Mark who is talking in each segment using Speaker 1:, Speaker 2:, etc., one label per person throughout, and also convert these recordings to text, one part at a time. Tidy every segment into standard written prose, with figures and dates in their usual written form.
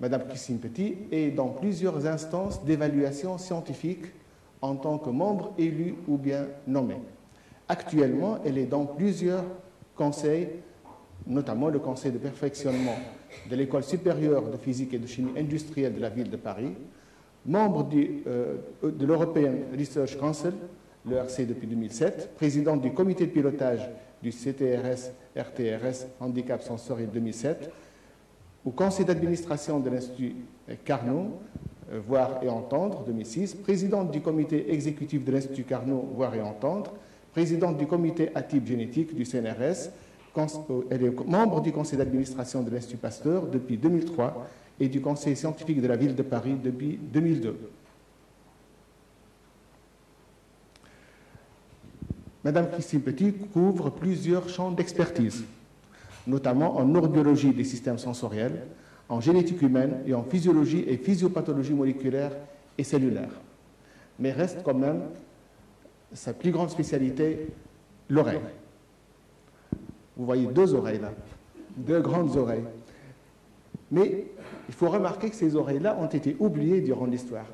Speaker 1: Madame Christine Petit est dans plusieurs instances d'évaluation scientifique en tant que membre élu ou bien nommé. Actuellement, elle est dans plusieurs conseils, notamment le conseil de perfectionnement de l'École supérieure de physique et de chimie industrielle de la ville de Paris, membre de l'European Research Council, l'ERC depuis 2007, présidente du comité de pilotage du CTRS-RTRS Handicap Sensoriel 2007, au conseil d'administration de l'Institut Carnot, Voir et Entendre 2006, présidente du comité exécutif de l'Institut Carnot, Voir et Entendre, présidente du comité à type génétique du CNRS, elle est membre du conseil d'administration de l'Institut Pasteur depuis 2003 et du conseil scientifique de la ville de Paris depuis 2002. Madame Christine Petit couvre plusieurs champs d'expertise, notamment en neurobiologie des systèmes sensoriels, en génétique humaine et en physiologie et physiopathologie moléculaire et cellulaire. Mais reste quand même sa plus grande spécialité, l'oreille. Vous voyez deux oreilles là, deux grandes oreilles. Mais il faut remarquer que ces oreilles-là ont été oubliées durant l'histoire.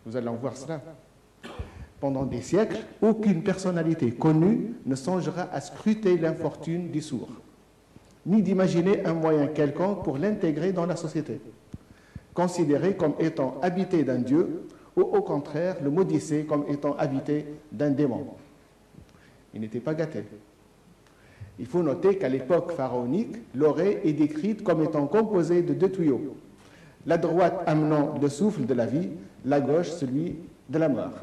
Speaker 1: Vous allez en voir cela. Pendant des siècles, aucune personnalité connue ne songera à scruter l'infortune du sourd, ni d'imaginer un moyen quelconque pour l'intégrer dans la société, considéré comme étant habité d'un dieu, ou au contraire le maudissait comme étant habité d'un démon. Il n'était pas gâté. Il faut noter qu'à l'époque pharaonique, l'oreille est décrite comme étant composée de deux tuyaux, la droite amenant le souffle de la vie, la gauche celui de la mort.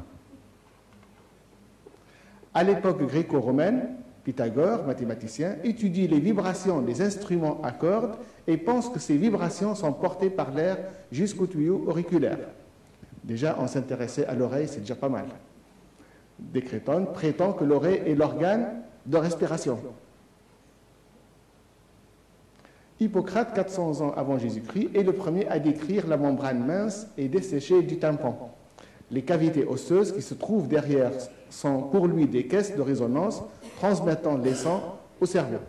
Speaker 1: À l'époque gréco-romaine, Pythagore, mathématicien, étudie les vibrations des instruments à cordes et pense que ces vibrations sont portées par l'air jusqu'au tuyau auriculaire. Déjà, on s'intéressait à l'oreille, c'est déjà pas mal. Descréton prétend que l'oreille est l'organe de respiration. Hippocrate, 400 ans avant Jésus-Christ, est le premier à décrire la membrane mince et desséchée du tympan. Les cavités osseuses qui se trouvent derrière sont pour lui des caisses de résonance transmettant les sons au cerveau.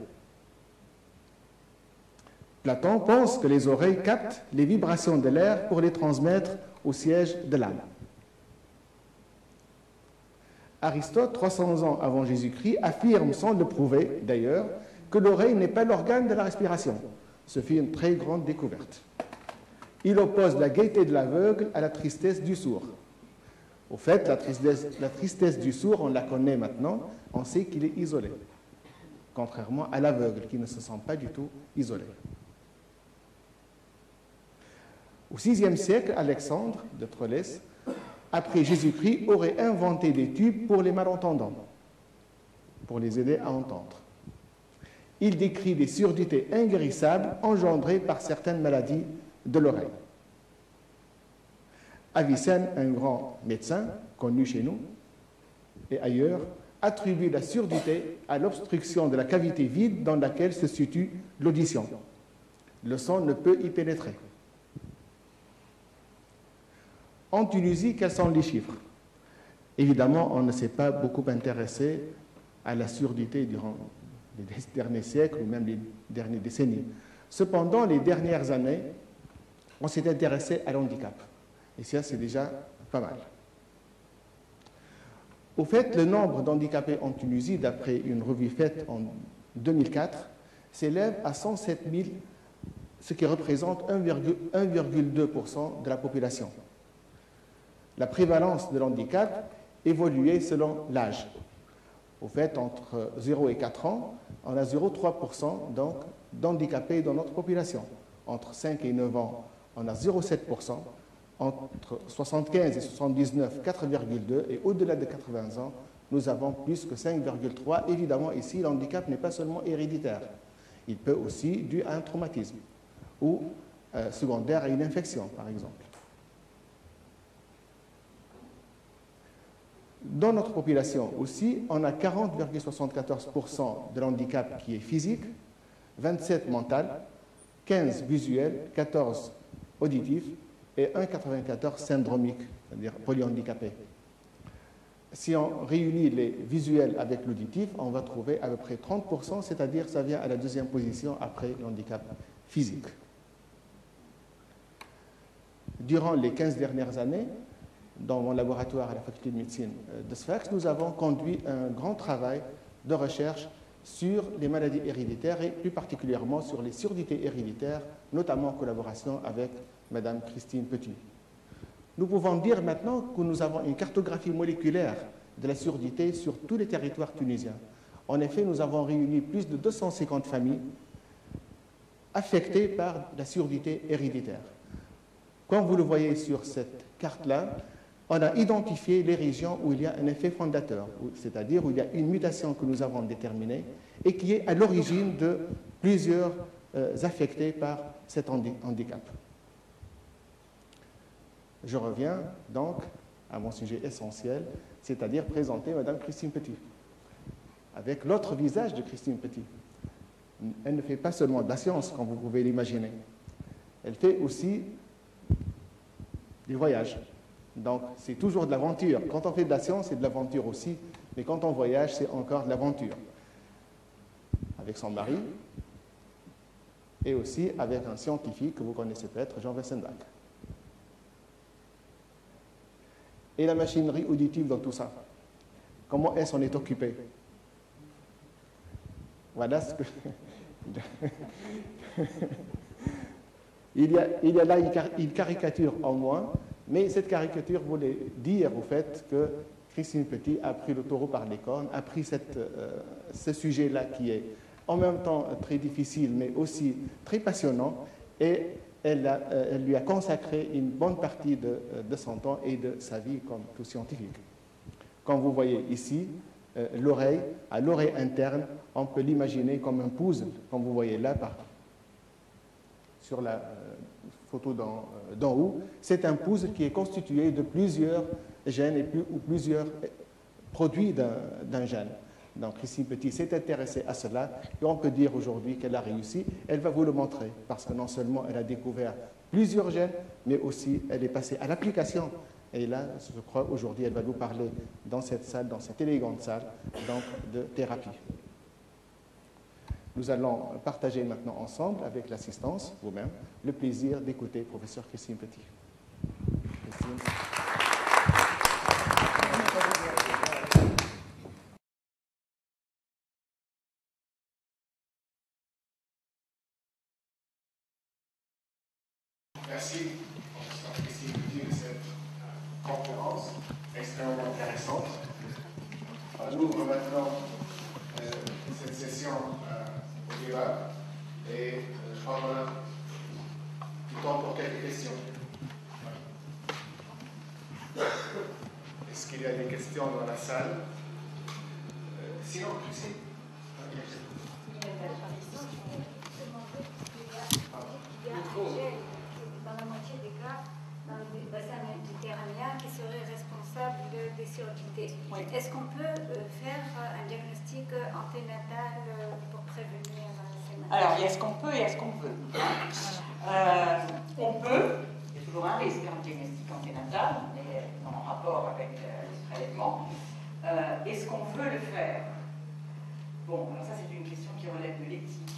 Speaker 1: Platon pense que les oreilles captent les vibrations de l'air pour les transmettre au siège de l'âme. Aristote, 300 ans avant Jésus-Christ, affirme, sans le prouver d'ailleurs, que l'oreille n'est pas l'organe de la respiration. Ce fut une très grande découverte. Il oppose la gaieté de l'aveugle à la tristesse du sourd. Au fait, la tristesse du sourd, on la connaît maintenant, on sait qu'il est isolé, contrairement à l'aveugle qui ne se sent pas du tout isolé. Au VIe siècle, Alexandre de Trolès, après Jésus-Christ, aurait inventé des tubes pour les malentendants, pour les aider à entendre. Il décrit des surdités inguérissables engendrées par certaines maladies de l'oreille. Avicenne, un grand médecin connu chez nous et ailleurs, attribue la surdité à l'obstruction de la cavité vide dans laquelle se situe l'audition. Le son ne peut y pénétrer. En Tunisie, quels sont les chiffres? Évidemment, on ne s'est pas beaucoup intéressé à la surdité durant les derniers siècles ou même les dernières décennies. Cependant, les dernières années, on s'est intéressé à l'handicap. Et ça, c'est déjà pas mal. Au fait, le nombre d'handicapés en Tunisie, d'après une revue faite en 2004, s'élève à 107 000, ce qui représente 1,2% de la population. La prévalence de l'handicap évoluait selon l'âge. Au fait, entre 0 et 4 ans, on a 0,3% d'handicapés dans notre population. Entre 5 et 9 ans, on a 0,7%. Entre 75 et 79, 4,2, et au-delà de 80 ans, nous avons plus que 5,3. Évidemment, ici, l'handicap n'est pas seulement héréditaire. Il peut aussi dû à un traumatisme ou secondaire à une infection, par exemple. Dans notre population aussi, on a 40,74% de l'handicap qui est physique, 27 mental, 15 visuel, 14 auditif, et 1,94 syndromique, c'est-à-dire polyhandicapé. Si on réunit les visuels avec l'auditif, on va trouver à peu près 30%, c'est-à-dire ça vient à la deuxième position après l'handicap physique. durant les 15 dernières années, dans mon laboratoire à la faculté de médecine de Sfax, nous avons conduit un grand travail de recherche sur les maladies héréditaires et plus particulièrement sur les surdités héréditaires, notamment en collaboration avec Mme Christine Petit. Nous pouvons dire maintenant que nous avons une cartographie moléculaire de la surdité sur tous les territoires tunisiens. En effet, nous avons réuni plus de 250 familles affectées par la surdité héréditaire. Comme vous le voyez sur cette carte-là, on a identifié les régions où il y a un effet fondateur, c'est-à-dire où il y a une mutation que nous avons déterminée et qui est à l'origine de plusieurs affectés par cet handicap. Je reviens donc à mon sujet essentiel, c'est-à-dire présenter Mme Christine Petit, avec l'autre visage de Christine Petit. Elle ne fait pas seulement de la science, comme vous pouvez l'imaginer. Elle fait aussi des voyages. Donc, c'est toujours de l'aventure. Quand on fait de la science, c'est de l'aventure aussi, mais quand on voyage, c'est encore de l'aventure. Avec son mari, et aussi avec un scientifique que vous connaissez peut-être, Jean Wessenbach. Et la machinerie auditive dans tout ça, comment est-ce qu'on est occupé? Voilà ce que... il y a là une caricature en moins, mais cette caricature voulait dire au fait que Christine Petit a pris le taureau par les cornes, a pris ce sujet-là qui est en même temps très difficile, mais aussi très passionnant, et elle lui a consacré une bonne partie de son temps et de sa vie comme tout scientifique. Comme vous voyez ici, l'oreille, à l'oreille interne, on peut l'imaginer comme un puzzle, comme vous voyez là sur la photo d'en haut. C'est un puzzle qui est constitué de plusieurs gènes ou plusieurs produits d'un gène. Donc Christine Petit s'est intéressée à cela et on peut dire aujourd'hui qu'elle a réussi. Elle va vous le montrer parce que non seulement elle a découvert plusieurs gènes, mais aussi elle est passée à l'application. Et là, je crois, aujourd'hui, elle va nous parler dans cette salle, dans cette élégante salle, donc, de thérapie. Nous allons partager maintenant ensemble, avec l'assistance, vous-même, le plaisir d'écouter professeur Christine Petit. Christine. Merci, professeur Christine Petit, de cette conférence extrêmement intéressante. On ouvre maintenant cette session au débat et je crois qu'on a du temps pour quelques questions. Est-ce qu'il y a des questions dans la salle? Sinon, ici.
Speaker 2: Dans la moitié des cas, dans le bassin méditerranéen, qui serait responsable des surdités. Oui. Est-ce qu'on peut faire un diagnostic anténatal pour prévenir ces maladies?
Speaker 3: Alors, il y a ce qu'on peut et est-ce qu'on veut. On peut, il y a toujours un risque en diagnostic anténatal, mais en rapport avec les prélèvements. Est-ce qu'on veut le faire? Bon, alors ça c'est une question qui relève de l'éthique.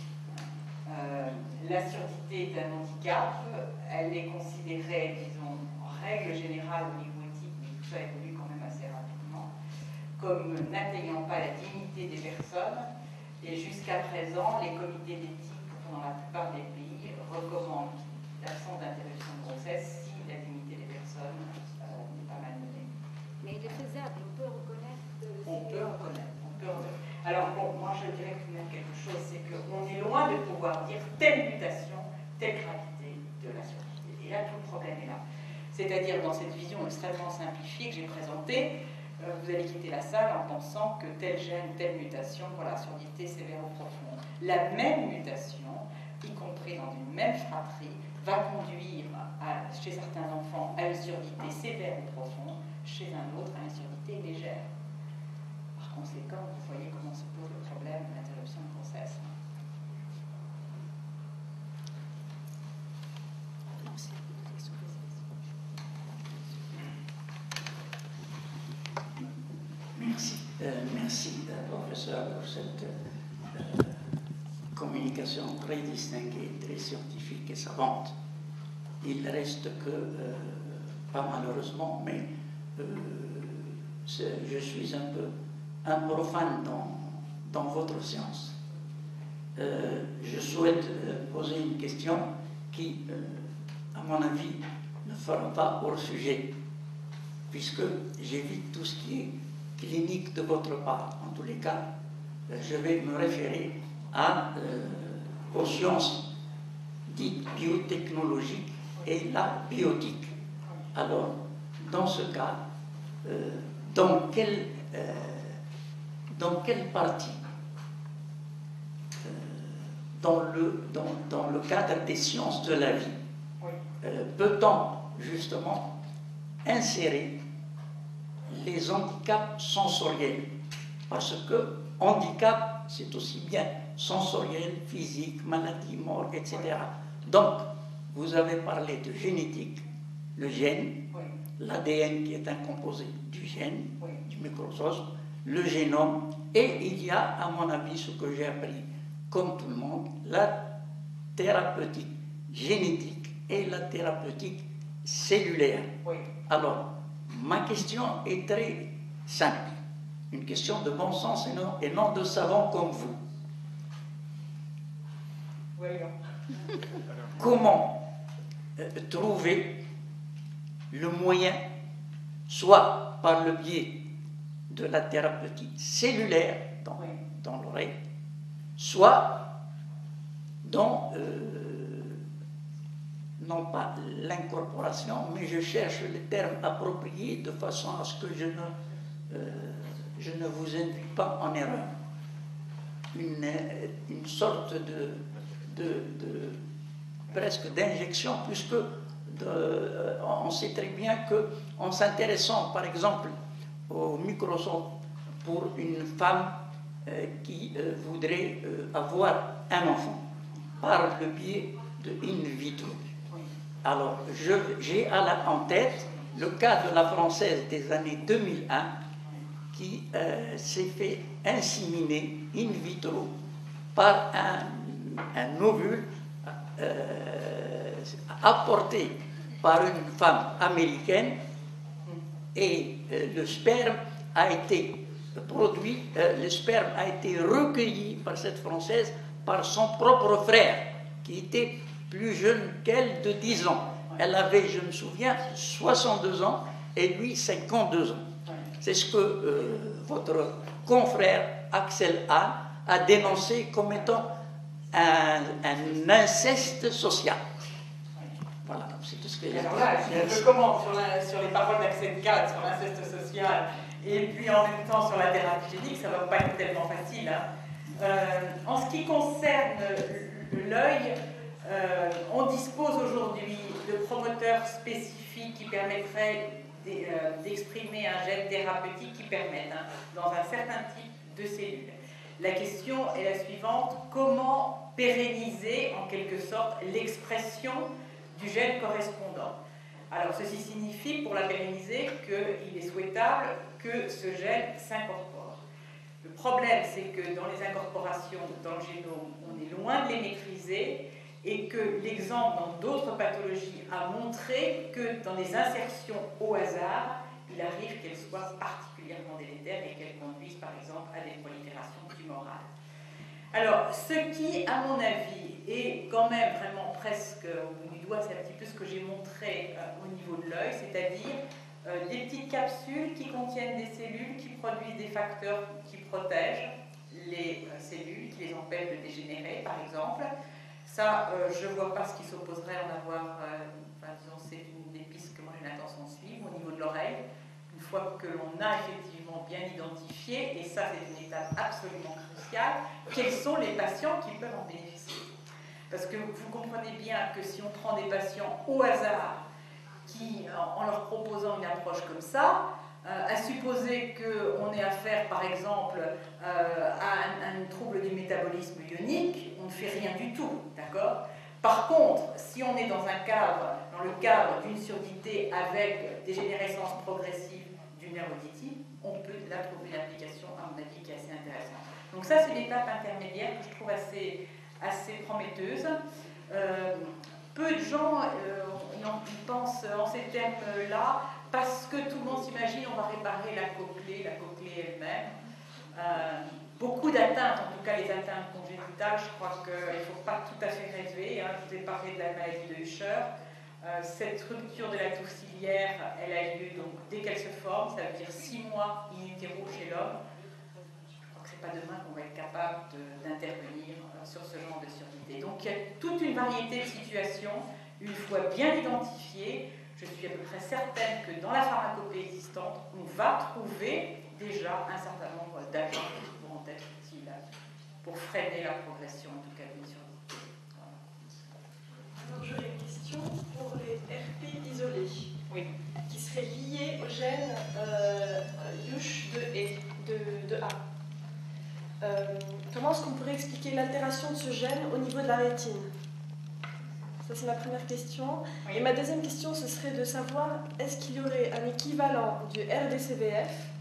Speaker 3: La surdité est un handicap, elle est considérée, disons, en règle générale au niveau éthique, mais tout ça évolue quand même assez rapidement, comme n'atteignant pas la dignité des personnes. Et jusqu'à présent, les comités d'éthique, dans la plupart des pays, recommandent l'absence d'interruption de grossesse si la dignité des personnes n'est pas malmenée.
Speaker 2: Mais il est faisable, on peut reconnaître.
Speaker 3: On peut reconnaître. Alors, bon, moi je dirais tout de même quelque chose, c'est qu'on est loin de pouvoir dire telle mutation, telle gravité de la surdité. Et là, tout le problème est là. C'est-à-dire, dans cette vision extrêmement simplifiée que j'ai présentée, vous allez quitter la salle en pensant que tel gène, telle mutation, voilà, surdité sévère ou profonde. La même mutation, y compris dans une même fratrie, va conduire chez certains enfants à une surdité sévère ou profonde, chez un autre à une surdité légère. Par conséquent, vous voyez comment se pose le problème de l'interruption de grossesse.
Speaker 4: Merci. Merci, professeur, pour cette communication très distinguée, très scientifique et savante. il reste que, pas malheureusement, mais je suis un peu un profane dans votre science. Je souhaite poser une question qui, à mon avis, ne fera pas hors sujet, puisque j'évite tout ce qui est clinique de votre part. En tous les cas, je vais me référer aux sciences dites biotechnologiques et la biotique. Alors, dans ce cas, dans quelle partie, dans le cadre des sciences de la vie, peut-on justement insérer les handicaps sensoriels? Parce que handicap, c'est aussi bien sensoriel, physique, maladie, mort, etc. Donc, vous avez parlé de génétique, le gène, l'ADN qui est un composé du gène, du microsome, le génome, et il y a, à mon avis, ce que j'ai appris, comme tout le monde, la thérapeutique génétique et la thérapeutique cellulaire. Alors, ma question est très simple, une question de bon sens et non de savant comme vous. Comment trouver le moyen, soit par le biais de la thérapeutique cellulaire dans l'oreille, soit dans, non pas l'incorporation, mais je cherche les termes appropriés de façon à ce que je ne vous induis pas en erreur. Une sorte presque d'injection, puisque on sait très bien qu'en s'intéressant par exemple au microscope pour une femme qui voudrait avoir un enfant par le biais de in vitro. Alors j'ai en tête le cas de la Française des années 2001 qui s'est fait inséminer in vitro par un ovule apporté par une femme américaine, et le sperme a été produit, le sperme a été recueilli par cette Française par son propre frère, qui était plus jeune qu'elle de 10 ans. Elle avait, je me souviens, 62 ans et lui 52 ans. C'est ce que votre confrère Axel Hahn a dénoncé comme étant un inceste social. Voilà, c'est tout ce que j'ai.
Speaker 3: Alors là, je commente sur les paroles d'Axel Hahn, sur l'inceste social, et puis en même temps sur la thérapie génique, ça ne va pas être tellement facile. En ce qui concerne l'œil, on dispose aujourd'hui de promoteurs spécifiques qui permettraient d'exprimer un gène thérapeutique qui permette dans un certain type de cellules. La question est la suivante: comment pérenniser en quelque sorte l'expression du gène correspondant? Alors ceci signifie, pour la pérenniser, qu'il est souhaitable que ce gène s'incorpore. Le problème, c'est que dans les incorporations dans le génome, on est loin de les maîtriser, et que l'exemple dans d'autres pathologies a montré que dans les insertions au hasard, il arrive qu'elles soient particulièrement délétères et qu'elles conduisent par exemple à des proliférations tumorales. Alors, ce qui, à mon avis, est quand même vraiment presque au bout du doigt, c'est un petit peu ce que j'ai montré au niveau de l'œil, c'est-à-dire des petites capsules qui contiennent des cellules qui produisent des facteurs qui protègent les cellules, qui les empêchent de dégénérer, par exemple. Ça, je ne vois pas ce qui s'opposerait à en avoir, disons, c'est une des pistes que moi j'ai l'intention de suivre au niveau de l'oreille. Une fois que l'on a effectivement bien identifié, et ça c'est une étape absolument cruciale, quels sont les patients qui peuvent en bénéficier. Parce que vous comprenez bien que si on prend des patients au hasard, qui, en leur proposant une approche comme ça, à supposer qu'on ait affaire, par exemple, à un trouble du métabolisme ionique, on ne fait rien du tout, d'accord? Par contre, si on est dans le cadre d'une surdité avec dégénérescence progressive du nerf auditif, on peut là trouver une application, à mon avis, qui est assez intéressante. Donc ça, c'est l'étape intermédiaire que je trouve assez prometteuse. peu de gens ils pensent en ces termes-là, parce que tout le monde s'imagine on va réparer la cochlée elle-même. Beaucoup d'atteintes, en tout cas les atteintes congénitales, je crois qu'il ne faut pas tout à fait rêver. Hein. Je vous ai parlé de la maladie de Usher. Cette rupture de la toux ciliaire, elle a lieu donc dès qu'elle se forme, ça veut dire 6 mois in utero chez l'homme. Je crois que ce n'est pas demain qu'on va être capable d'intervenir sur ce genre de surdité. Donc il y a toute une variété de situations, une fois bien identifiées. Je suis à peu près certaine que dans la pharmacopée existante, on va trouver déjà un certain nombre d'agents qui pourront être utiles pour freiner la progression, en tout cas, d'une surdité. Voilà.
Speaker 5: Alors j'aurais une question pour les RP isolés,
Speaker 3: oui,
Speaker 5: qui seraient liés au gène USH2A. Comment est-ce qu'on pourrait expliquer l'altération de ce gène au niveau de la rétine? Ça, c'est ma première question.
Speaker 3: oui.
Speaker 5: Et ma deuxième question, ce serait de savoir, est-ce qu'il y aurait un équivalent du RDCVF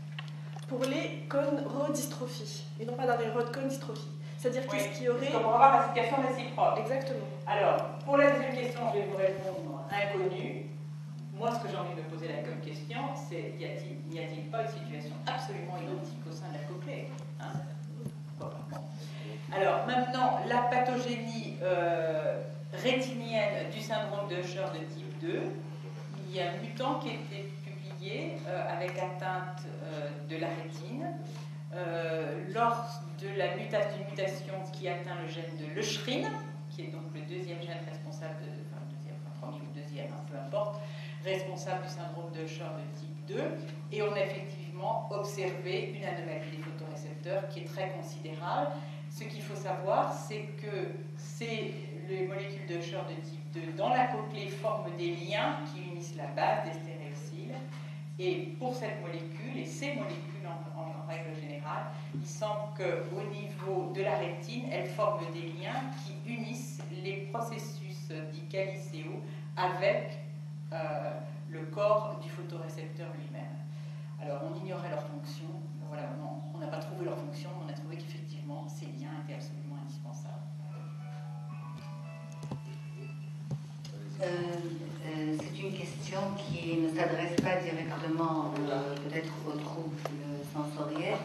Speaker 5: pour les chondrodystrophies, et non pas dans les chondrodystrophies? C'est-à-dire
Speaker 3: Oui,
Speaker 5: qu'est-ce qu'il y aurait...
Speaker 3: pour avoir la situation réciproque.
Speaker 5: Exactement.
Speaker 3: Alors, pour la deuxième question, je vais vous répondre inconnu. Moi, ce que j'ai envie de me poser là comme question, c'est n'y a-t-il pas une situation absolument identique au sein de la cochlée, hein? Bon. Alors, maintenant, la pathogénie rétinienne du syndrome de Usher de type 2, il y a un mutant qui a été publié avec atteinte de la rétine lors de la mutation qui atteint le gène de l'Euchrine, qui est donc le deuxième gène responsable premier ou deuxième, hein, peu importe, responsable du syndrome de Usher de type 2, et on a effectivement observé une anomalie des photorécepteurs qui est très considérable. Ce qu'il faut savoir, c'est que les molécules de Usher de type 2 dans la cochlée forment des liens qui unissent la base des stéréocyles, et pour cette molécule, et ces molécules en règle générale, il semble qu'au niveau de la rétine, elles forment des liens qui unissent les processus dits calicéaux avec le corps du photorécepteur lui-même. Alors on ignorait leur fonction, voilà, on n'a pas trouvé leur fonction, on a trouvé qu'effectivement ces liens étaient absolument indispensables.
Speaker 6: C'est une question qui ne s'adresse pas directement peut-être aux troubles sensoriels.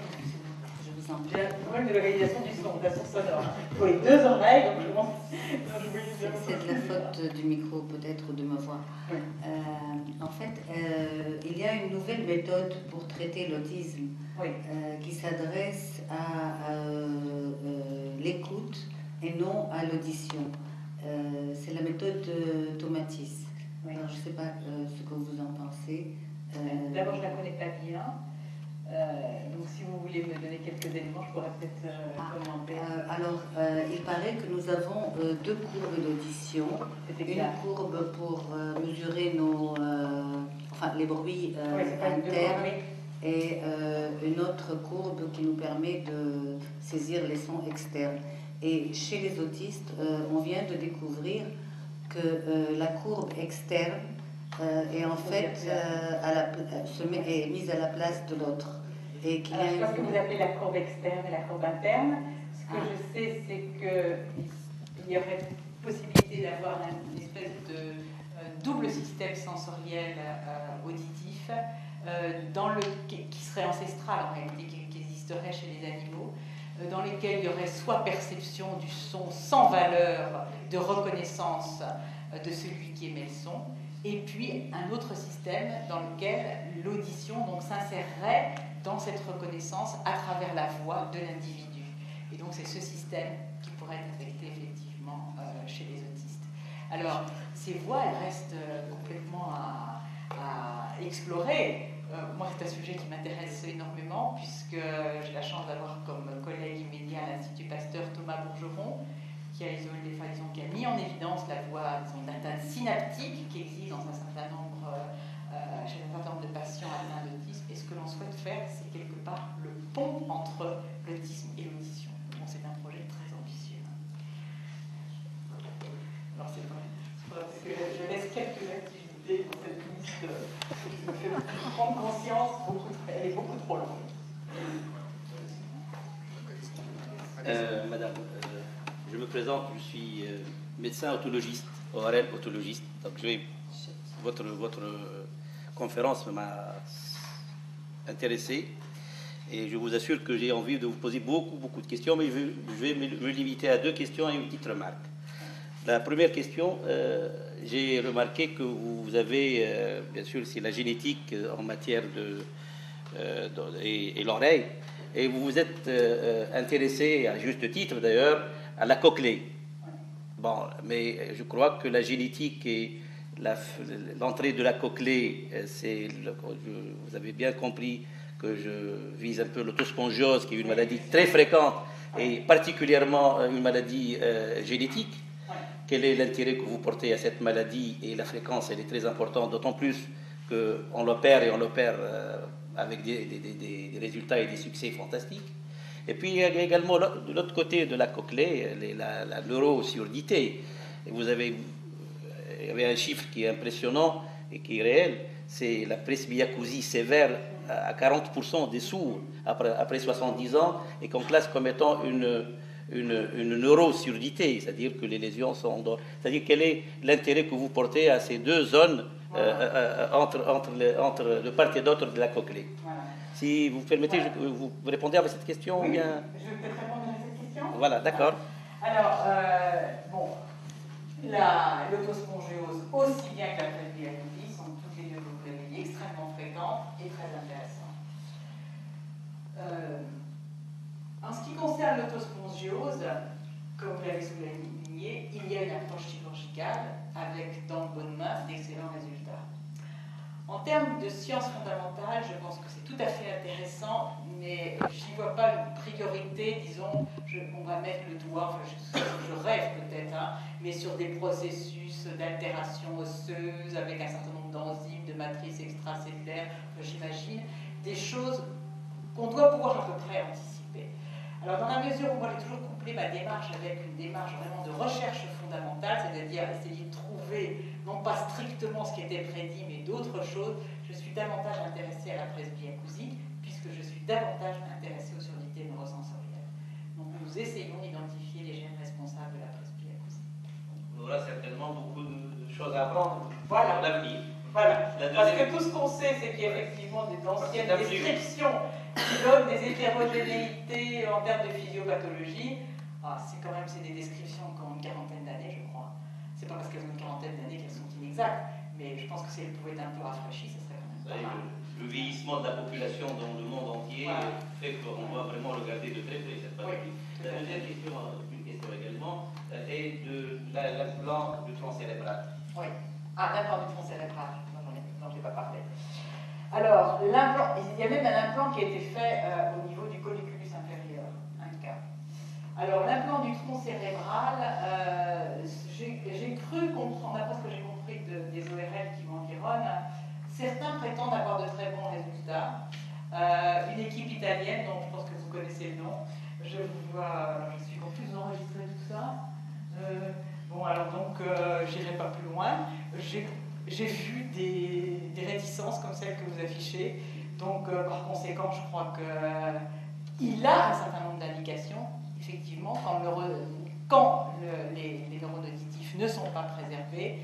Speaker 6: Je vous en prie.
Speaker 3: J'ai un problème de localisation du son, de la source sonore. Pour les deux oreilles, donc je pense.
Speaker 6: C'est de la faute du micro peut-être ou de ma voix.
Speaker 3: Oui.
Speaker 6: En fait, il y a une nouvelle méthode pour traiter l'autisme
Speaker 3: Oui.
Speaker 6: Qui s'adresse à l'écoute et non à l'audition. C'est la méthode Tomatis.
Speaker 3: Oui.
Speaker 6: Alors, je ne sais pas ce que vous en pensez.
Speaker 3: D'abord, je ne la connais pas bien. Donc, si vous voulez me donner quelques éléments, je pourrais peut-être commenter.
Speaker 6: Alors, il paraît que nous avons deux courbes d'audition. Une courbe pour mesurer les bruits internes et une autre courbe qui nous permet de saisir les sons externes. Et chez les autistes, on vient de découvrir que la courbe externe est en fait est mise à la place de l'autre. Et qu'il y a
Speaker 3: je pense que vous appelez la courbe externe et la courbe interne. Ce que je sais, c'est qu'il y aurait possibilité d'avoir une espèce de double système sensoriel auditif qui serait ancestral en réalité, qui existerait chez les animaux, dans lesquels il y aurait soit perception du son sans valeur de reconnaissance de celui qui émet le son, et puis un autre système dans lequel l'audition s'insérerait dans cette reconnaissance à travers la voix de l'individu. Et donc c'est ce système qui pourrait être affecté effectivement chez les autistes. Alors ces voix, elles restent complètement à explorer. Moi, c'est un sujet qui m'intéresse énormément puisque j'ai la chance d'avoir comme collègue immédiat à l'Institut Pasteur Thomas Bourgeron, qui a mis en évidence la voie d'atteinte synaptique qui existe dans un certain nombre, chez un certain nombre de patients atteints d'autisme. Et ce que l'on souhaite faire, c'est quelque part le pont entre l'autisme et l'audition. Bon, c'est un projet très ambitieux. Alors c'est vrai, que je laisse quelques activités dans cette liste qui me fait prendre conscience, elle est beaucoup trop longue.
Speaker 7: Madame, je me présente, je suis médecin otologiste, ORL otologiste. Donc votre conférence m'a intéressé et je vous assure que j'ai envie de vous poser beaucoup de questions, mais je vais me limiter à 2 questions et une petite remarque. La première question, j'ai remarqué que vous avez, bien sûr, c'est la génétique en matière et l'oreille, et vous vous êtes intéressé, à juste titre d'ailleurs, à la cochlée. Bon, mais je crois que la génétique et l'entrée de la cochlée, vous avez bien compris que je vise un peu l'autospongiose, qui est une maladie très fréquente et particulièrement une maladie génétique. Quel est l'intérêt que vous portez à cette maladie? Et la fréquence, elle est très importante, d'autant plus qu'on l'opère et on l'opère avec des résultats et des succès fantastiques. Et puis il y a également de l'autre côté de la cochlée, la neurosurdité. Et il y avait un chiffre qui est impressionnant et qui est réel, c'est la presbyacousie sévère à 40% des sourds après 70 ans, et qu'on classe comme étant une neurosurdité, c'est-à-dire que les lésions sont... C'est-à-dire quel est l'intérêt que vous portez à ces 2 zones entre de part et d'autre de la cochlée?
Speaker 3: Voilà.
Speaker 7: Si vous permettez, vous répondez à cette question?
Speaker 3: Oui,
Speaker 7: ou bien...
Speaker 3: je vais peut-être répondre à cette question.
Speaker 7: Voilà, d'accord.
Speaker 3: Alors, l'autospongiose, aussi bien que la presbyacousie, sont toutes les 2, vous l'avez dit, extrêmement fréquentes et très intéressantes. En ce qui concerne l'autospongiose, comme vous l'avez souligné, il y a une approche chirurgicale avec, dans de bonnes mains, d'excellents résultats. En termes de sciences fondamentales, je pense que c'est tout à fait intéressant, mais je n'y vois pas une priorité, disons, on va mettre le doigt, enfin, je rêve peut-être, hein, mais sur des processus d'altération osseuse avec un certain nombre d'enzymes, de matrices extracellulaires, j'imagine, des choses qu'on doit pouvoir à peu près anticiper. Alors dans la mesure où moi j'ai toujours couplé ma démarche avec une démarche vraiment de recherche fondamentale, c'est-à-dire essayer de trouver non pas strictement ce qui était prédit, mais d'autres choses, je suis davantage intéressée à la presbyacousie, puisque je suis davantage intéressée aux surdités neurosensorielles. Donc nous essayons d'identifier les gènes responsables de la presbyacousie.
Speaker 7: On aura certainement beaucoup de choses à apprendre pour l'avenir.
Speaker 3: Voilà, parce que tout ce qu'on sait, c'est qu'il y a effectivement d'anciennes descriptions qui donnent des hétérogénéités en termes de physiopathologie. C'est des descriptions qui ont une quarantaine d'années, je crois. C'est pas parce qu'elles ont une quarantaine d'années qu'elles sont inexactes, mais je pense que si elles pouvaient être un peu rafraîchies, ce serait quand même pas mal.
Speaker 7: Le vieillissement de la population dans le monde entier fait qu'on va vraiment regarder de très près cette pathologie. La deuxième question, une question également, est de l'implant du tronc cérébral.
Speaker 3: Oui. L'implant du tronc cérébral, dont je n'ai pas parlé. Alors, l'implant, il y a même un implant qui a été fait au niveau du colliculus inférieur, un cas. Alors, l'implant du tronc cérébral, j'ai cru comprendre, d'après ce que j'ai compris des ORL qui m'environnent, certains prétendent avoir de très bons résultats. Une équipe italienne, dont je pense que vous connaissez le nom, je vous vois, je suis confuse d'enregistrer tout ça. J'irai pas plus loin. J'ai vu des réticences comme celles que vous affichez. Donc, par conséquent, je crois qu'il a un certain nombre d'indications. Effectivement, quand les neurones auditifs ne sont pas préservés,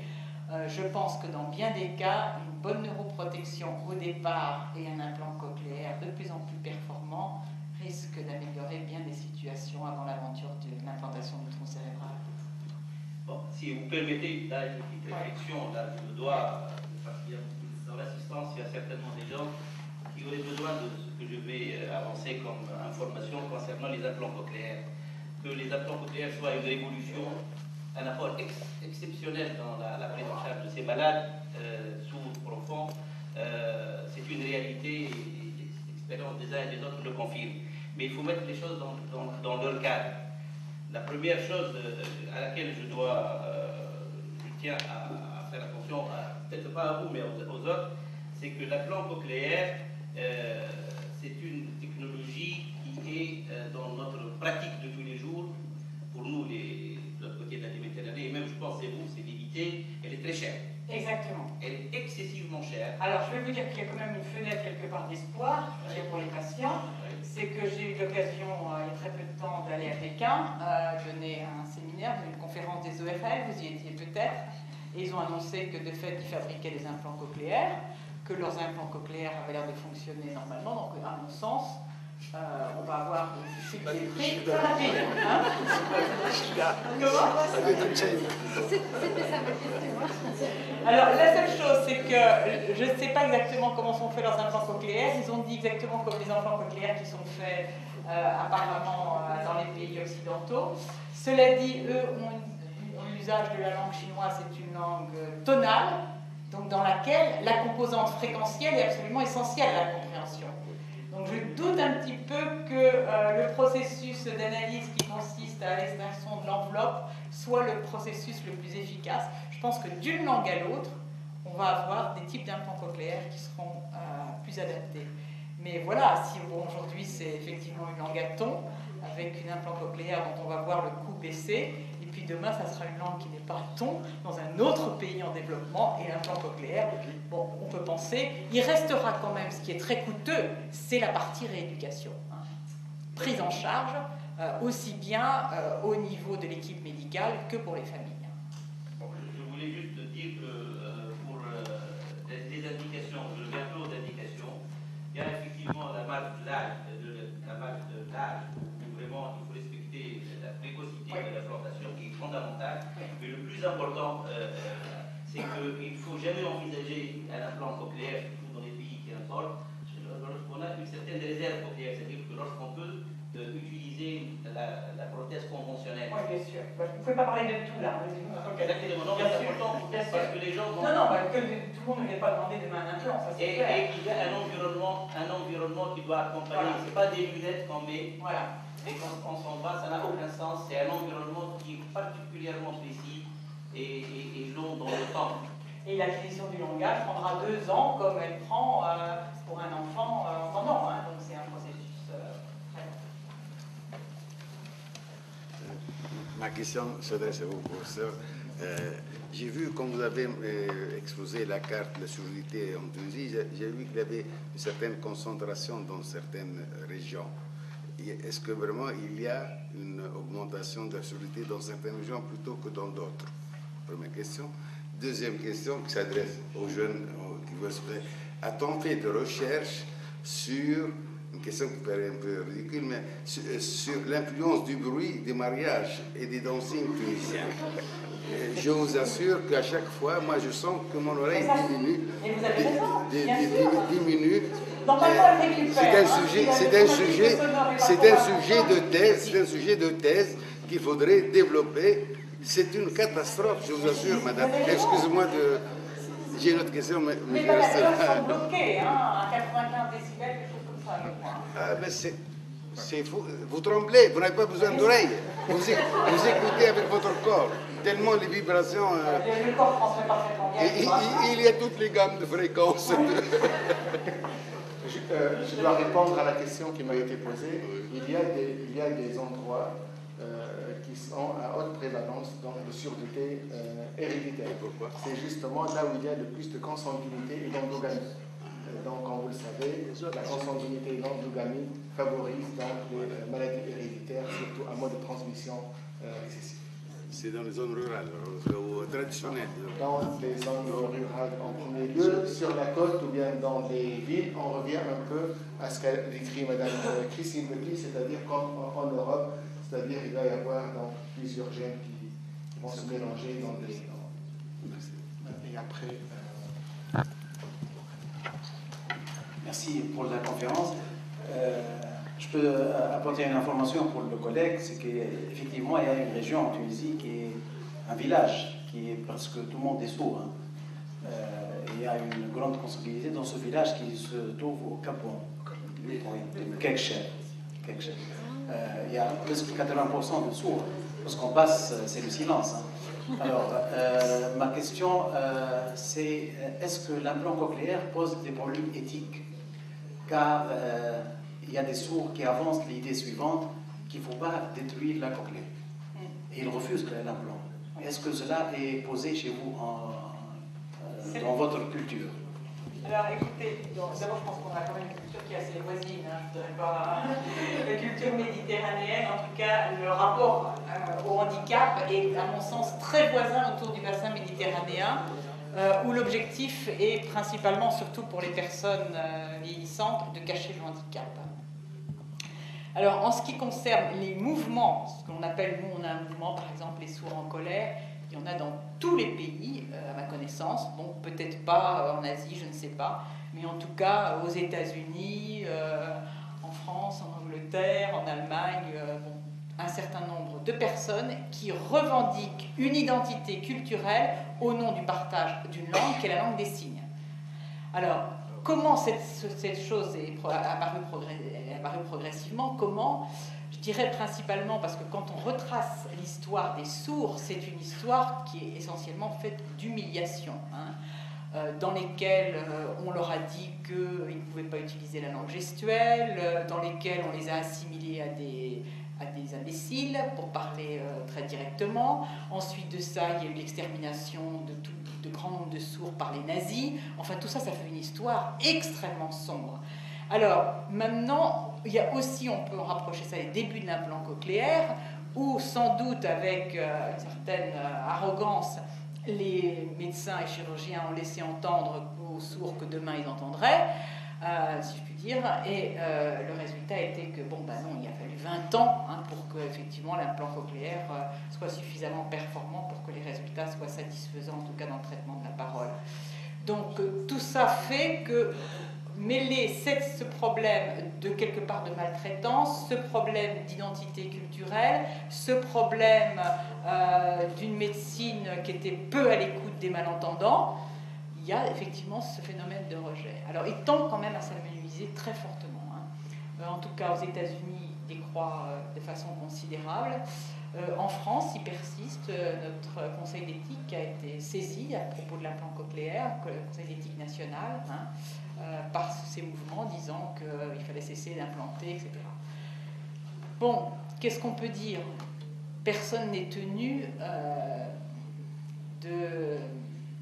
Speaker 3: je pense que dans bien des cas, une bonne neuroprotection au départ et un implant cochléaire de plus en plus performant risquent d'améliorer bien des situations avant l'aventure de l'implantation du tronc cérébral.
Speaker 7: Bon, si vous permettez, là, une petite réflexion, là, je dois, parce qu'il y a dans l'assistance, il y a certainement des gens qui auraient besoin de ce que je vais avancer comme information concernant les implants cochléaires. Que les implants cochléaires soient une révolution, un apport exceptionnel dans la prise en charge de ces malades sourds, profonds, c'est une réalité, et l'expérience des uns et des autres le confirme. Mais il faut mettre les choses dans leur cadre. La première chose à laquelle je tiens à faire attention, peut-être pas à vous, mais aux autres, c'est que l'implant cochléaire, c'est une technologie qui est dans notre pratique de tous les jours. Pour nous, de l'autre côté de la Méditerranée, et même je pense c'est vous, c'est limité, elle est très chère.
Speaker 3: Exactement.
Speaker 7: Elle est excessivement chère.
Speaker 3: Alors, je vais vous dire qu'il y a quand même une fenêtre quelque part d'espoir pour les patients. C'est que j'ai eu l'occasion, il y a très peu de temps, d'aller à Pékin Berlin donné un séminaire, une conférence des ORL, vous y étiez peut-être, et ils ont annoncé que de fait, ils fabriquaient des implants cochléaires, que leurs implants cochléaires avaient l'air de fonctionner normalement, donc à mon sens, on va avoir une chute des prix très rapide. Hein? Comment?
Speaker 2: C'était ça ma question.
Speaker 3: Alors, la seule chose, c'est que je ne sais pas exactement comment sont faits leurs implants cochléaires. Ils ont dit exactement comme les implants cochléaires qui sont faits apparemment dans les pays occidentaux. Cela dit, eux ont l'usage de la langue chinoise, c'est une langue tonale, donc dans laquelle la composante fréquentielle est absolument essentielle à la compréhension. Donc je doute un petit peu que le processus d'analyse qui consiste à l'extraction de l'enveloppe soit le processus le plus efficace. Je pense que d'une langue à l'autre, on va avoir des types d'implants cochléaires qui seront plus adaptés. Mais voilà, si aujourd'hui c'est effectivement une langue à ton, avec une implant cochléaire dont on va voir le coût baisser, et puis demain ça sera une langue qui n'est pas ton, dans un autre pays en développement, et l'implant cochléaire, bon, on peut penser, il restera quand même, ce qui est très coûteux, c'est la partie rééducation. Hein. Prise en charge, aussi bien au niveau de l'équipe médicale que pour les familles.
Speaker 7: Je voulais juste dire que pour les indications, le tableau d'indication, il y a effectivement la marge de l'âge, où vraiment il faut respecter la précocité de l'implantation qui est fondamentale. Mais le plus important, c'est qu'il ne faut jamais envisager un implant cochléaire, surtout dans les pays qui importent, lorsqu'on a une certaine réserve cochléaire, c'est-à-dire que lorsqu'on peut utiliser la prothèse conventionnelle.
Speaker 3: Oui, bien sûr. Vous ne pouvez pas parler de tout là.
Speaker 7: Exactement, non, c'est important parce que les gens vont...
Speaker 3: Non, que tout le monde ne vient pas demander demain un implant, ça c'est clair.
Speaker 7: Et il y a un environnement qui doit accompagner. Voilà. Ce n'est pas des lunettes qu'on met. Voilà. Et quand on s'en va, ça n'a aucun sens. C'est un environnement qui est particulièrement précis et long dans le temps.
Speaker 3: Et l'acquisition du langage prendra 2 ans, comme elle prend pour un enfant entendant. Hein. Donc c'est un processus très long.
Speaker 8: Ma question s'adresse à vous, professeur. J'ai vu, quand vous avez exposé la carte de la surdité en Tunisie, j'ai vu qu'il y avait une certaine concentration dans certaines régions. Est-ce que vraiment il y a une augmentation de la surdité dans certaines régions plutôt que dans d'autres? Première question. Deuxième question qui s'adresse aux jeunes qui veulent se faire. A-t-on fait de recherches sur, une question qui paraît un peu ridicule, mais sur l'influence du bruit des mariages et des dancing tunisiens? Je vous assure qu'à chaque fois, moi je sens que mon oreille diminue.
Speaker 3: Et vous avez raison,
Speaker 8: diminue. C'est un sujet de thèse qu'il faudrait développer. C'est une catastrophe, je vous assure, madame. Excusez-moi de... J'ai une autre question, mais
Speaker 3: je reste là. Ils sont bloqués, hein, à 95 décibels, quelque chose comme ça, je crois.
Speaker 8: Ah, mais c'est fou. Vous tremblez, vous n'avez pas besoin d'oreilles. Vous écoutez avec votre corps. Tellement les vibrations...
Speaker 3: Le corps transmet parfaitement bien.
Speaker 8: Il y a toutes les gammes de fréquences.
Speaker 1: Je dois répondre à la question qui m'a été posée. Il y a des endroits qui sont à haute prévalence de surdité héréditaire.
Speaker 8: Pourquoi?
Speaker 1: C'est justement là où il y a le plus de consanguinité et d'endogamie. Donc, comme vous le savez, la consanguinité et l'endogamie favorisent donc les maladies héréditaires, surtout à mode de transmission excessive.
Speaker 8: C'est dans les zones rurales, ou traditionnelles.
Speaker 1: Dans les zones rurales en premier lieu, sur la côte ou bien dans les villes, on revient un peu à ce qu'a décrit Mme Christine Leclerc, c'est-à-dire comme en Europe, c'est-à-dire il va y avoir donc, plusieurs gènes qui vont se mélanger dans des... Et après...
Speaker 9: Merci pour la conférence. Je peux apporter une information pour le collègue, c'est qu'effectivement, il y a une région en Tunisie qui est un village, qui est presque tout le monde est sourd. Hein. Il y a une grande consanguinité dans ce village qui se trouve au Capon, Kekchef. Il y a presque 80% de sourds. Lorsqu'on passe, c'est le silence. Hein. Alors, ma question, c'est est-ce que l'implant cochléaire pose des problèmes éthiques? Car il y a des sourds qui avancent l'idée suivante qu'il ne faut pas détruire la cochlée. Et ils refusent l'implant. Est-ce que cela est posé chez vous dans votre culture?
Speaker 3: Alors écoutez, d'abord je pense qu'on a quand même une culture qui est assez voisine, hein, je ne dirais pas la culture méditerranéenne, en tout cas le rapport au handicap est à mon sens très voisin autour du bassin méditerranéen, où l'objectif est principalement, surtout pour les personnes vieillissantes, de cacher le handicap. Alors en ce qui concerne les mouvements, ce qu'on appelle, nous on a un mouvement par exemple les sourds en colère, il y en a dans tous les pays, à ma connaissance. Bon, peut-être pas en Asie, je ne sais pas. Mais en tout cas, aux États-Unis, en France, en Angleterre, en Allemagne, bon, un certain nombre de personnes qui revendiquent une identité culturelle au nom du partage d'une langue, qui est la langue des signes. Alors, comment cette chose est apparue progressivement? Comment? Je dirais principalement parce que quand on retrace l'histoire des sourds, c'est une histoire qui est essentiellement faite d'humiliation, hein, dans lesquelles on leur a dit qu'ils ne pouvaient pas utiliser la langue gestuelle, dans lesquelles on les a assimilés à des imbéciles, pour parler très directement. Ensuite de ça, il y a eu l'extermination de grand nombre de sourds par les nazis. Enfin, tout ça, ça fait une histoire extrêmement sombre. Alors, maintenant, il y a aussi, on peut rapprocher ça des débuts de l'implant cochléaire, où sans doute avec une certaine arrogance, les médecins et chirurgiens ont laissé entendre aux sourds que demain ils entendraient, si je puis dire, et le résultat était que, bon, ben non, il a fallu 20 ans hein, pour que, effectivement, l'implant cochléaire soit suffisamment performant pour que les résultats soient satisfaisants, en tout cas dans le traitement de la parole. Donc, tout ça fait que mêler ce problème de quelque part de maltraitance, ce problème d'identité culturelle, ce problème d'une médecine qui était peu à l'écoute des malentendants, il y a effectivement ce phénomène de rejet. Alors il tend quand même à s'amenuiser très fortement. Hein. En tout cas aux États-Unis, il décroît de façon considérable. En France, il persiste. Notre conseil d'éthique a été saisi à propos de l'implant cochléaire, le conseil d'éthique national, hein, par ces mouvements disant qu'il fallait cesser d'implanter, etc. Bon, qu'est-ce qu'on peut dire? Personne n'est tenu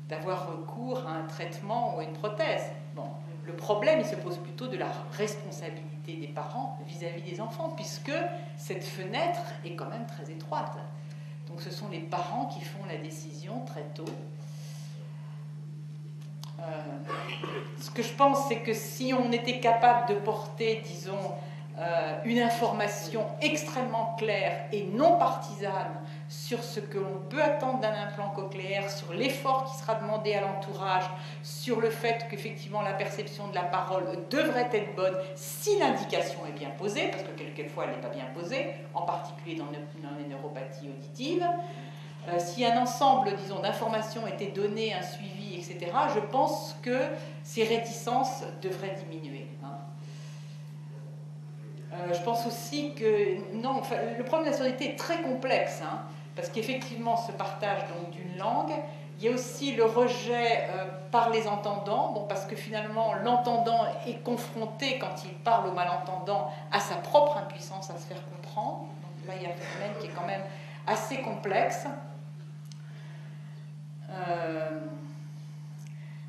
Speaker 3: d'avoir recours à un traitement ou à une prothèse. Bon, le problème, il se pose plutôt de la responsabilité des parents vis-à-vis des enfants, puisque cette fenêtre est quand même très étroite. Donc ce sont les parents qui font la décision très tôt. Ce que je pense, c'est que si on était capable de porter, disons, une information extrêmement claire et non partisane sur ce que l'on peut attendre d'un implant cochléaire, sur l'effort qui sera demandé à l'entourage, sur le fait qu'effectivement la perception de la parole devrait être bonne si l'indication est bien posée, parce que quelquefois elle n'est pas bien posée, en particulier dans les neuropathies auditives. Si un ensemble, disons, d'informations était donné, un suivi, etc., je pense que ces réticences devraient diminuer. Hein. Je pense aussi que non, enfin, le problème de la surdité est très complexe, hein, parce qu'effectivement, ce partage donc d'une langue, il y a aussi le rejet par les entendants, bon, parce que finalement, l'entendant est confronté, quand il parle au malentendant, à sa propre impuissance à se faire comprendre. Donc là, il y a un phénomène qui est quand même assez complexe.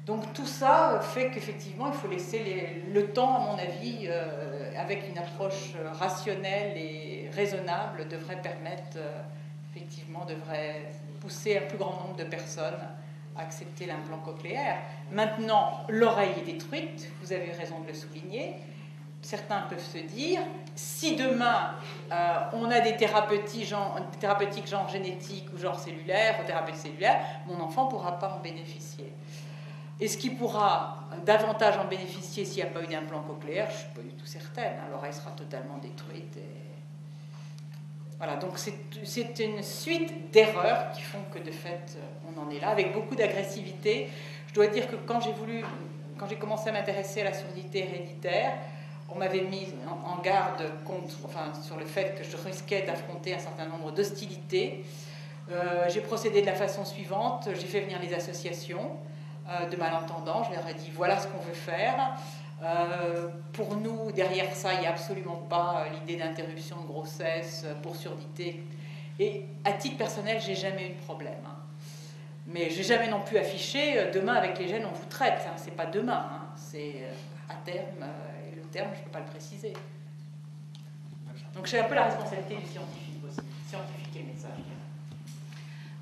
Speaker 3: Donc tout ça fait qu'effectivement il faut laisser le temps, à mon avis, avec une approche rationnelle et raisonnable, devrait permettre, effectivement, devrait pousser un plus grand nombre de personnes à accepter l'implant cochléaire. Maintenant, l'oreille est détruite, vous avez raison de le souligner. Certains peuvent se dire, si demain on a des thérapeutiques genre génétique ou genre cellulaire, ou thérapie cellulaire, mon enfant ne pourra pas en bénéficier. Est-ce qu'il pourra davantage en bénéficier s'il n'y a pas eu d'implant cochléaire? Je ne suis pas du tout certaine. L'oreille sera totalement détruite. Voilà, donc c'est une suite d'erreurs qui font que de fait on en est là, avec beaucoup d'agressivité. Je dois dire que quand j'ai commencé à m'intéresser à la surdité héréditaire, on m'avait mis en garde sur le fait que je risquais d'affronter un certain nombre d'hostilités. J'ai procédé de la façon suivante, j'ai fait venir les associations de malentendants, je leur ai dit voilà ce qu'on veut faire. Pour nous, derrière ça, il n'y a absolument pas l'idée d'interruption de grossesse pour surdité. Et à titre personnel, j'ai jamais eu de problème. Hein. Mais j'ai jamais non plus affiché demain avec les gènes on vous traite. Hein. C'est pas demain. Hein. C'est à terme, et le terme, je ne peux pas le préciser. Donc j'ai un peu la responsabilité du scientifique aussi, scientifique et message.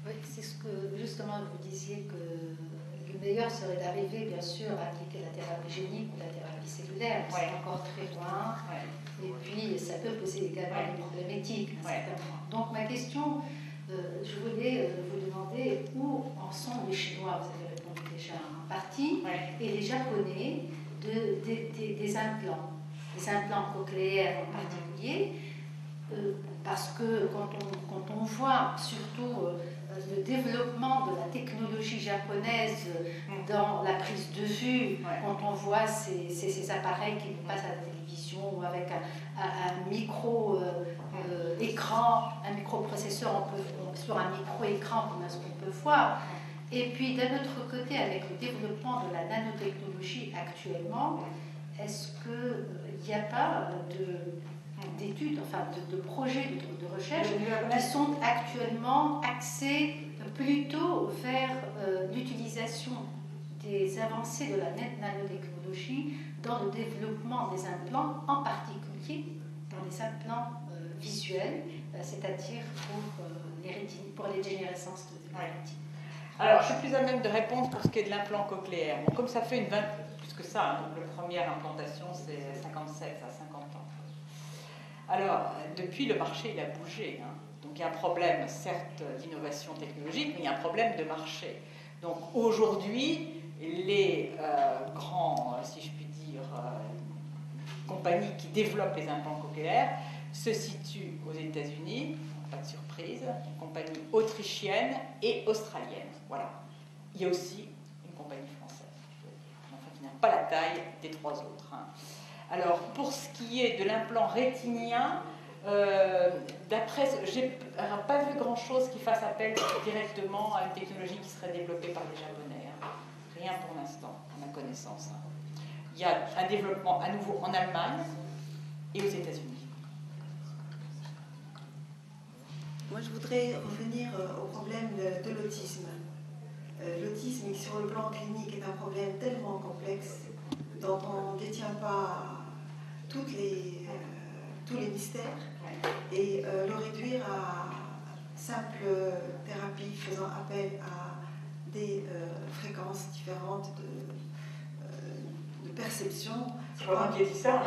Speaker 6: Oui, c'est ce que justement vous disiez que le meilleur serait d'arriver bien sûr à appliquer la thérapie génique ou la thérapie cellulaire, c'est encore très loin. Et puis ça peut poser également des problèmes éthiques. Donc ma question, je voulais vous demander où en sont les Chinois, vous avez répondu déjà en partie, et les Japonais des implants cochléaires en particulier, parce que quand on voit surtout le développement de la technologie japonaise dans la prise de vue, quand on voit ces appareils qui nous passent à la télévision ou avec un micro-écran, un microprocesseur sur un micro-écran comme ce qu'on peut voir, et puis d'un autre côté avec le développement de la nanotechnologie actuellement, est-ce qu'il n'y a pas d'études, enfin de projets de recherche qui sont actuellement axés plutôt vers l'utilisation des avancées de la nanotechnologie dans le développement des implants, en particulier dans les implants visuels, c'est-à-dire pour les dégénérescences de la rétine.
Speaker 3: Alors, je suis plus à même de répondre pour ce qui est de l'implant cochléaire. Bon, comme ça fait plus que ça, hein, donc la première implantation, c'est 57 à 50 ans. Alors, depuis, le marché, il a bougé. Hein. Donc, il y a un problème, certes, d'innovation technologique, mais il y a un problème de marché. Donc, aujourd'hui, les grands, si je puis dire, compagnies qui développent les implants cochléaires se situent aux États-Unis, pas de surprise, une compagnie autrichienne et australienne. Voilà. Il y a aussi une compagnie française, enfin, qui n'a pas la taille des trois autres. Hein. Alors, pour ce qui est de l'implant rétinien, d'après, j'ai pas vu grand-chose qui fasse appel directement à une technologie qui serait développée par les Japonais. Hein. Rien pour l'instant, à ma connaissance. Hein. Il y a un développement à nouveau en Allemagne et aux États-Unis.
Speaker 10: Moi, je voudrais revenir au problème de l'autisme. L'autisme, sur le plan clinique, est un problème tellement complexe dont on ne détient pas tous les mystères, et le réduire à simple thérapie faisant appel à des fréquences différentes de perception.
Speaker 3: C'est pas moi qui ai dit ça.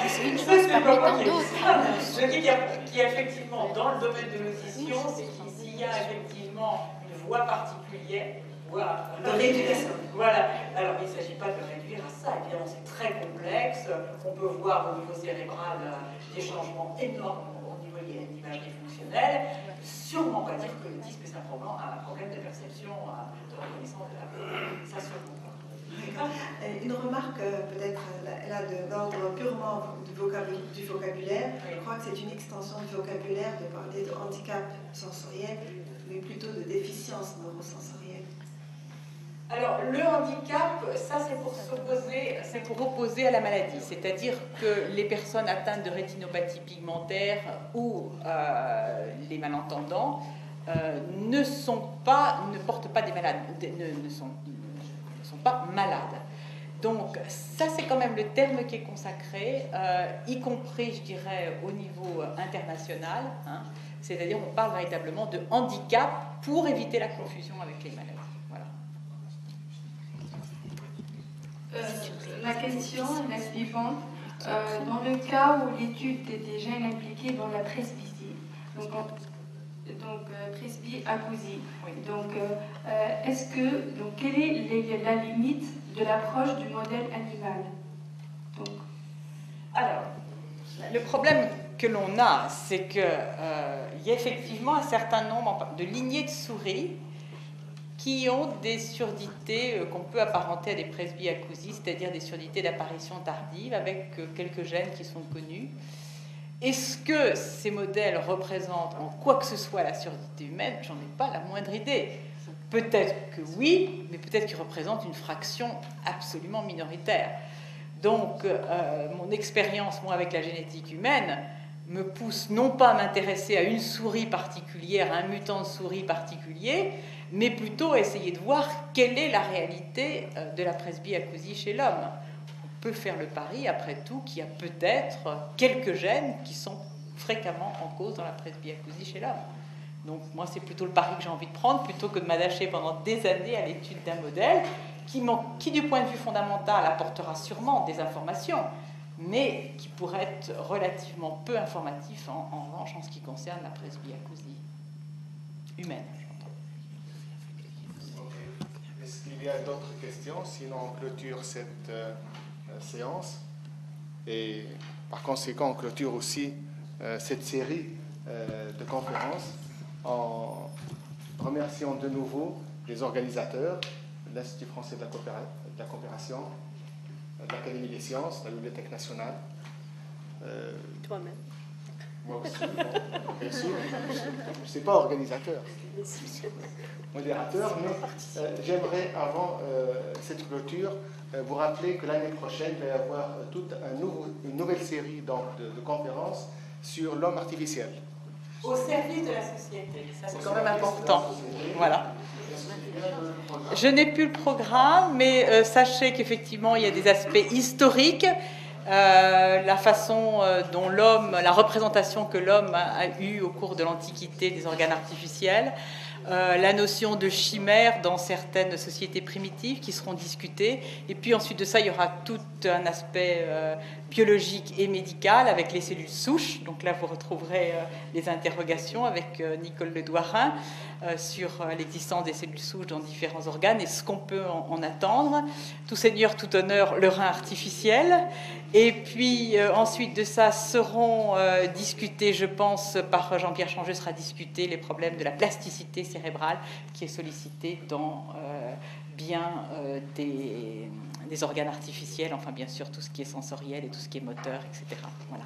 Speaker 3: C'est pas moi qui ai dit ça. Je dis qu'il y a effectivement, dans le domaine de l'audition, c'est qu'il y a effectivement une voix particulière,
Speaker 10: de réduire ça.
Speaker 3: Voilà. Alors, il ne s'agit pas de réduire à ça. Évidemment, c'est très complexe. On peut voir au niveau cérébral des changements énormes au niveau de l'imagerie fonctionnelle. Sûrement pas dire que l'autisme est simplement un problème de perception, de reconnaissance de la voix. Ça se comprend.
Speaker 10: Une remarque peut-être là d'ordre purement du vocabulaire. Je crois que c'est une extension du vocabulaire de parler de handicap sensoriel, mais plutôt de déficience neurosensorielle.
Speaker 3: Alors, le handicap, ça c'est pour opposer à la maladie, c'est-à-dire que les personnes atteintes de rétinopathie pigmentaire ou les malentendants ne portent pas des maladies, ne sont pas malades. Donc, ça c'est quand même le terme qui est consacré, y compris, je dirais, au niveau international, hein, c'est-à-dire on parle véritablement de handicap pour éviter la confusion avec les maladies.
Speaker 11: La question est la suivante. Dans le cas où l'étude est déjà impliquée dans la presbytie, donc presbyacousie, quelle est la limite de l'approche du modèle animal?
Speaker 3: Alors, le problème que l'on a, c'est qu'il y a effectivement un certain nombre de lignées de souris qui ont des surdités qu'on peut apparenter à des presbyacousies, c'est-à-dire des surdités d'apparition tardive avec quelques gènes qui sont connus. Est-ce que ces modèles représentent en quoi que ce soit la surdité humaine? J'en ai pas la moindre idée. Peut-être que oui, mais peut-être qu'ils représentent une fraction absolument minoritaire. Donc, mon expérience, moi, avec la génétique humaine, me pousse non pas à m'intéresser à une souris particulière, à un mutant de souris particulier, mais plutôt à essayer de voir quelle est la réalité de la presbyacousie chez l'homme. On peut faire le pari, après tout, qu'il y a peut-être quelques gènes qui sont fréquemment en cause dans la presbyacousie chez l'homme. Donc moi, c'est plutôt le pari que j'ai envie de prendre, plutôt que de m'attacher pendant des années à l'étude d'un modèle qui, du point de vue fondamental, apportera sûrement des informations, mais qui pourrait être relativement peu informatif, en revanche, en ce qui concerne la presbyacousie humaine.
Speaker 1: Est-ce qu'il y a d'autres questions? Sinon, on clôture cette séance. Et par conséquent, on clôture aussi cette série de conférences en remerciant de nouveau les organisateurs, l'Institut français de la coopération, l'Académie des sciences, la Bibliothèque nationale.
Speaker 5: Toi-même.
Speaker 1: Moi aussi, bon, bien sûr. Je ne suis pas organisateur, modérateur, mais j'aimerais, avant cette clôture, vous rappeler que l'année prochaine, il va y avoir une nouvelle série de conférences sur l'homme artificiel.
Speaker 3: Au service de la société, ça c'est quand même important. Voilà. Je n'ai plus le programme, mais sachez qu'effectivement, il y a des aspects historiques, la façon dont l'homme, la représentation que l'homme a eue au cours de l'Antiquité des organes artificiels, la notion de chimère dans certaines sociétés primitives qui seront discutées. Et puis ensuite de ça, il y aura tout un aspect biologique et médical avec les cellules souches. Donc là, vous retrouverez les interrogations avec Nicole Ledouarin sur l'existence des cellules souches dans différents organes et ce qu'on peut en attendre. Tout seigneur, tout honneur, le rein artificiel. Et puis ensuite de ça seront discutés, je pense, par Jean-Pierre Changeux, sera discuté les problèmes de la plasticité cérébrale qui est sollicitée dans bien des organes artificiels, enfin bien sûr tout ce qui est sensoriel et tout ce qui est moteur, etc. Voilà.